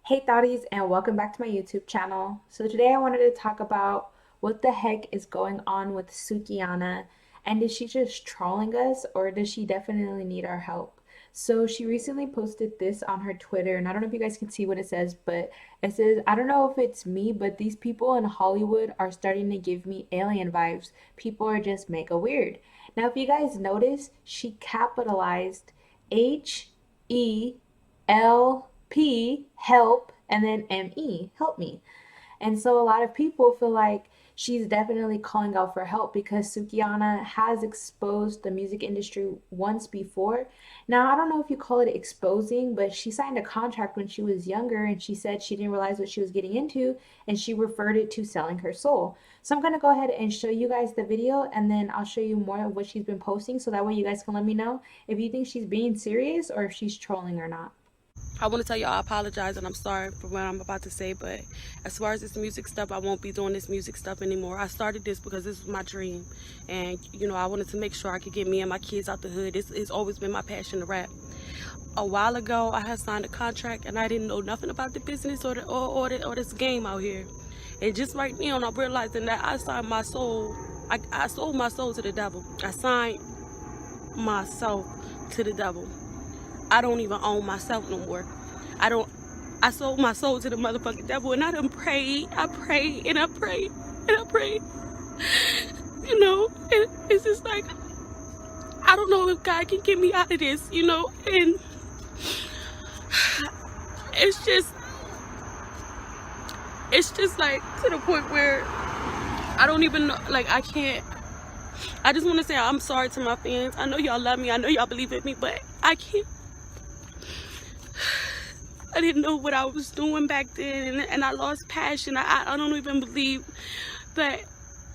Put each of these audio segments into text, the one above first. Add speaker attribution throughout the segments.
Speaker 1: Hey thotties, and welcome back to my YouTube channel. So today I wanted to talk about what the heck is going on with Sukihana, and is she just trolling us or does she definitely need our help? So she recently posted this on her Twitter, and I don't know if you guys can see what it says, but it says, I don't know if it's me, but these people in Hollywood are starting to give me alien vibes. People are just mega weird. Now, if you guys notice, she capitalized HELP, help, and then ME, help me. And so a lot of people feel like she's definitely calling out for help because Sukihana has exposed the music industry once before. Now, I don't know if you call it exposing, but she signed a contract when she was younger and she said she didn't realize what she was getting into and she referred it to selling her soul. So I'm going to go ahead and show you guys the video and then I'll show you more of what she's been posting so that way you guys can let me know if you think she's being serious or if she's trolling or not.
Speaker 2: I want to tell y'all I apologize and I'm sorry for what I'm about to say, but as far as this music stuff, I won't be doing this music stuff anymore. I started this because this was my dream, and I wanted to make sure I could get me and my kids out the hood. It's always been my passion to rap. A while ago, I had signed a contract and I didn't know nothing about the business or this game out here. And just right now, I'm realizing that I signed my soul. I sold my soul to the devil. I signed myself to the devil. I don't even own myself no more. I don't. I sold my soul to the motherfucking devil, and I done prayed. I prayed and I prayed and I prayed. And it's just like I don't know if God can get me out of this, and it's just like to the point where I don't even know. Like I can't. I just want to say I'm sorry to my fans. I know y'all love me. I know y'all believe in me, but I can't. I didn't know what I was doing back then, and I lost passion. I don't even believe that.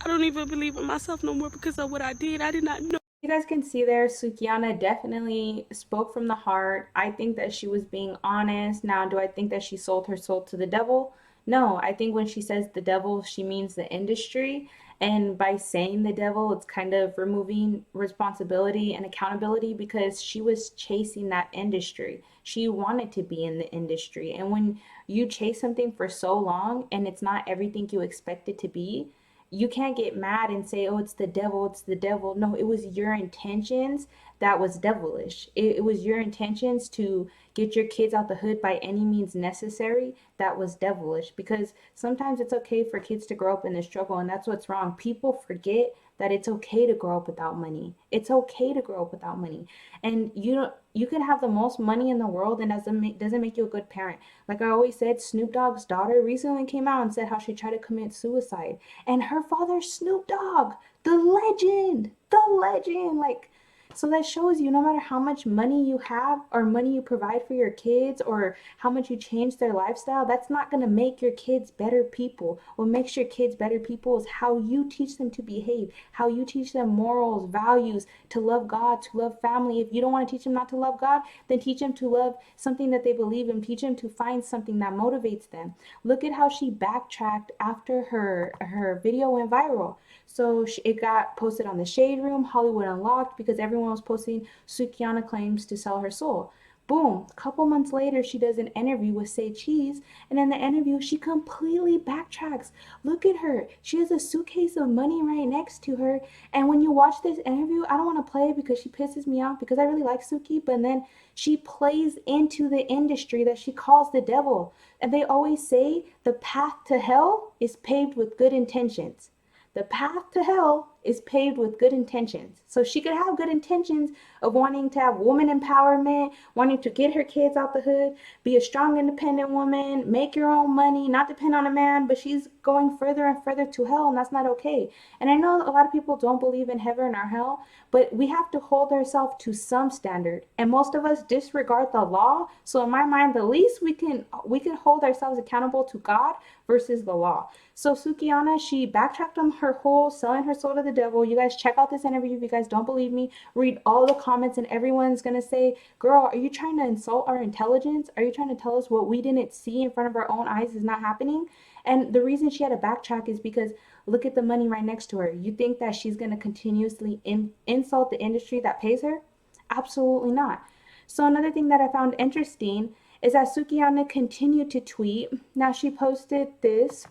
Speaker 2: I don't even believe in myself no more because of what I did. I did not know.
Speaker 1: You guys can see there, Sukihana definitely spoke from the heart. I think that she was being honest. Now, do I think that she sold her soul to the devil? No, I think when she says the devil, she means the industry. And by saying the devil, it's kind of removing responsibility and accountability because she was chasing that industry. She wanted to be in the industry. And when you chase something for so long and it's not everything you expect it to be, you can't get mad and say, oh, it's the devil, it's the devil. No, it was your intentions that was devilish. It was your intentions to get your kids out the hood by any means necessary that was devilish. Because sometimes it's okay for kids to grow up in the struggle, and that's what's wrong. People forget that it's okay to grow up without money. It's okay to grow up without money. And you can have the most money in the world and doesn't make you a good parent. Like I always said, Snoop Dogg's daughter recently came out and said how she tried to commit suicide. And her father, Snoop Dogg, the legend, the legend. Like, so that shows you no matter how much money you have or money you provide for your kids or how much you change their lifestyle, that's not going to make your kids better people. What makes your kids better people is how you teach them to behave, how you teach them morals, values, to love God, to love family. If you don't want to teach them not to love God, then teach them to love something that they believe in. Teach them to find something that motivates them. Look at how she backtracked after her video went viral. So it got posted on the Shade Room, Hollywood Unlocked, because everyone was posting Sukihana claims to sell her soul. Boom. A couple months later, she does an interview with Say Cheese, and in the interview, she completely backtracks. Look at her. She has a suitcase of money right next to her. And when you watch this interview, I don't want to play it because she pisses me off because I really like Suki, but then she plays into the industry that she calls the devil. And they always say the path to hell is paved with good intentions. The path to hell is paved with good intentions. So she could have good intentions of wanting to have woman empowerment, wanting to get her kids out the hood, be a strong, independent woman, make your own money, not depend on a man, but she's going further and further to hell, and that's not okay. And I know a lot of people don't believe in heaven or hell, but we have to hold ourselves to some standard. And most of us disregard the law. So in my mind, the least we can hold ourselves accountable to God versus the law. So Sukihana, she backtracked on her whole selling her soul to the devil. You guys check out this interview if you guys don't believe me. Read all the comments and everyone's gonna say, girl, are you trying to insult our intelligence? Are you trying to tell us what we didn't see in front of our own eyes is not happening? And the reason she had to backtrack is because look at the money right next to her. You think that she's gonna continuously insult the industry that pays her? Absolutely not. So another thing that I found interesting is that Sukihana continued to tweet. Now she posted this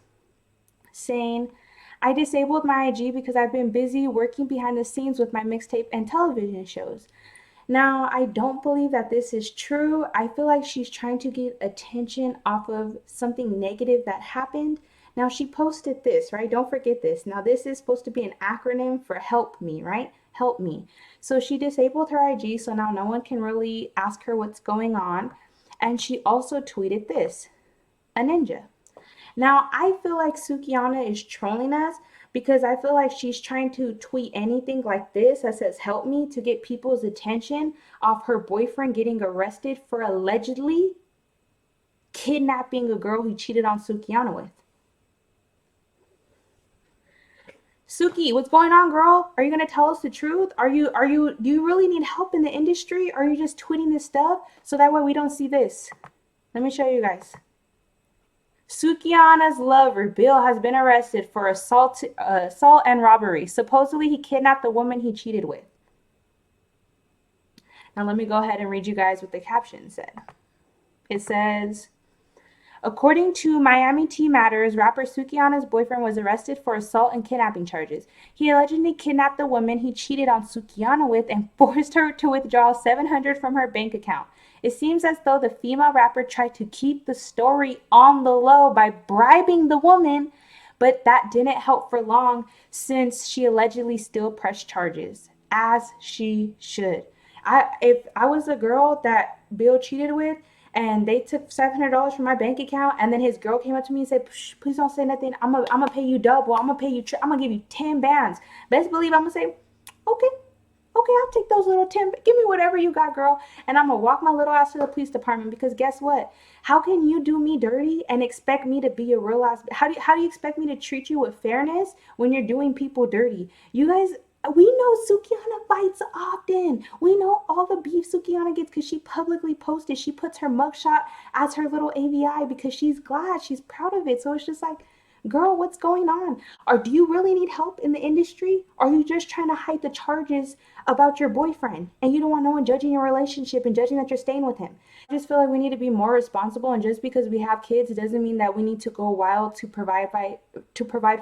Speaker 1: saying, I disabled my IG because I've been busy working behind the scenes with my mixtape and television shows. Now, I don't believe that this is true. I feel like she's trying to get attention off of something negative that happened. Now, she posted this, right? Don't forget this. Now, this is supposed to be an acronym for help me, right? Help me. So she disabled her IG, so now no one can really ask her what's going on. And she also tweeted this, a ninja. Now, I feel like Sukihana is trolling us because I feel like she's trying to tweet anything like this that says help me to get people's attention off her boyfriend getting arrested for allegedly kidnapping a girl he cheated on Sukihana with. Suki, what's going on, girl? Are you gonna tell us the truth? Do you really need help in the industry? Or are you just tweeting this stuff so that way we don't see this? Let me show you guys. Sukihana's lover, Bill, has been arrested for assault and robbery. Supposedly, he kidnapped the woman he cheated with. Now, let me go ahead and read you guys what the caption said. It says, according to Miami T Matters, rapper Sukihana's boyfriend was arrested for assault and kidnapping charges. He allegedly kidnapped the woman he cheated on Sukihana with and forced her to withdraw $700 from her bank account. It seems as though the female rapper tried to keep the story on the low by bribing the woman, but that didn't help for long since she allegedly still pressed charges, as she should. If I was a girl that Bill cheated with, and they took $700 from my bank account, and then his girl came up to me and said, please don't say nothing, I'm gonna pay you double, I'm gonna give you 10 bands. Best believe I'm gonna say, okay, I'll take those little 10, give me whatever you got, girl, and I'm gonna walk my little ass to the police department. Because guess what, how can you do me dirty and expect me to be a real ass, how do you expect me to treat you with fairness when you're doing people dirty? You guys, we know Sukihana fights often. We know all the beef Sukihana gets because she publicly posted. She puts her mugshot as her little AVI because she's glad, she's proud of it. So it's just like, girl, what's going on? Or do you really need help in the industry? Or are you just trying to hide the charges about your boyfriend and you don't want no one judging your relationship and judging that you're staying with him? I just feel like we need to be more responsible, and just because we have kids, it doesn't mean that we need to go wild to provide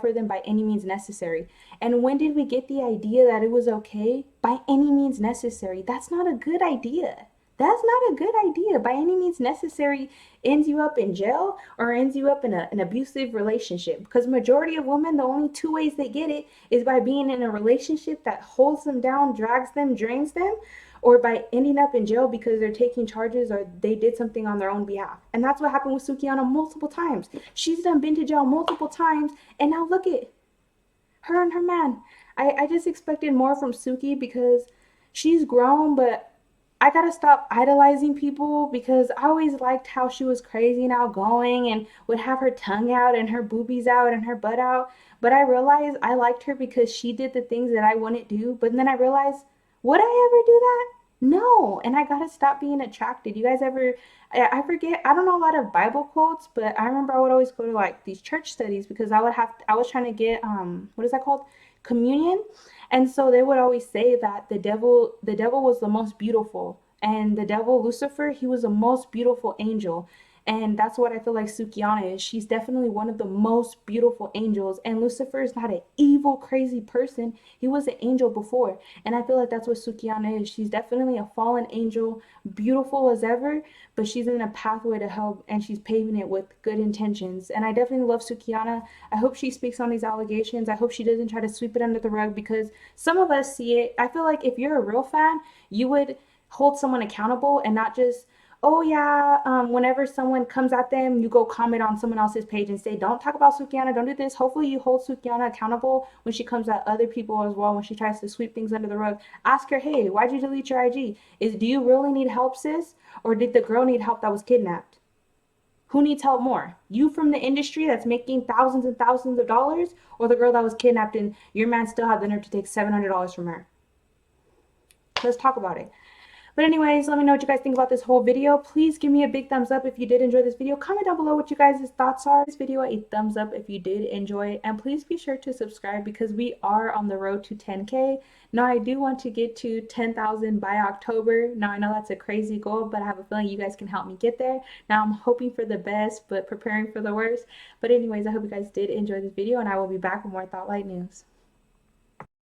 Speaker 1: for them by any means necessary. And when did we get the idea that it was okay by any means necessary? That's not a good idea. That's not a good idea. By any means necessary ends you up in jail or ends you up in an abusive relationship. Because majority of women, the only two ways they get it is by being in a relationship that holds them down, drags them, drains them, or by ending up in jail because they're taking charges or they did something on their own behalf. And that's what happened with Sukihana multiple times. She's done been to jail multiple times, and now look at her and her man. I just expected more from Suki because she's grown, but I gotta stop idolizing people because I always liked how she was crazy and outgoing and would have her tongue out and her boobies out and her butt out. But I realized I liked her because she did the things that I wouldn't do. But then I realized, would I ever do that? No. And I gotta stop being attracted. You guys ever, I forget, I don't know a lot of Bible quotes, but I remember I would always go to like these church studies because I was trying to get, what is that called? Communion. And so they would always say that the devil was the most beautiful, and the devil, Lucifer, he was the most beautiful angel. And that's what I feel like Sukihana is. She's definitely one of the most beautiful angels. And Lucifer is not an evil, crazy person. He was an angel before. And I feel like that's what Sukihana is. She's definitely a fallen angel, beautiful as ever, but she's in a pathway to help and she's paving it with good intentions. And I definitely love Sukihana. I hope she speaks on these allegations. I hope she doesn't try to sweep it under the rug because some of us see it. I feel like if you're a real fan, you would hold someone accountable and not just, oh yeah, whenever someone comes at them, you go comment on someone else's page and say, don't talk about Sukihana, don't do this. Hopefully you hold Sukihana accountable when she comes at other people as well, when she tries to sweep things under the rug. Ask her, hey, why'd you delete your IG? Do you really need help, sis? Or did the girl need help that was kidnapped? Who needs help more? You from the industry that's making thousands and thousands of dollars, or the girl that was kidnapped and your man still had the nerve to take $700 from her? Let's talk about it. But anyways, let me know what you guys think about this whole video. Please give me a big thumbs up if you did enjoy this video. Comment down below what you guys' thoughts are. This video a thumbs up if you did enjoy it. And please be sure to subscribe because we are on the road to 10K. Now I do want to get to 10,000 by October. Now I know that's a crazy goal, but I have a feeling you guys can help me get there. Now I'm hoping for the best, but preparing for the worst. But anyways, I hope you guys did enjoy this video and I will be back with more Thotlite news.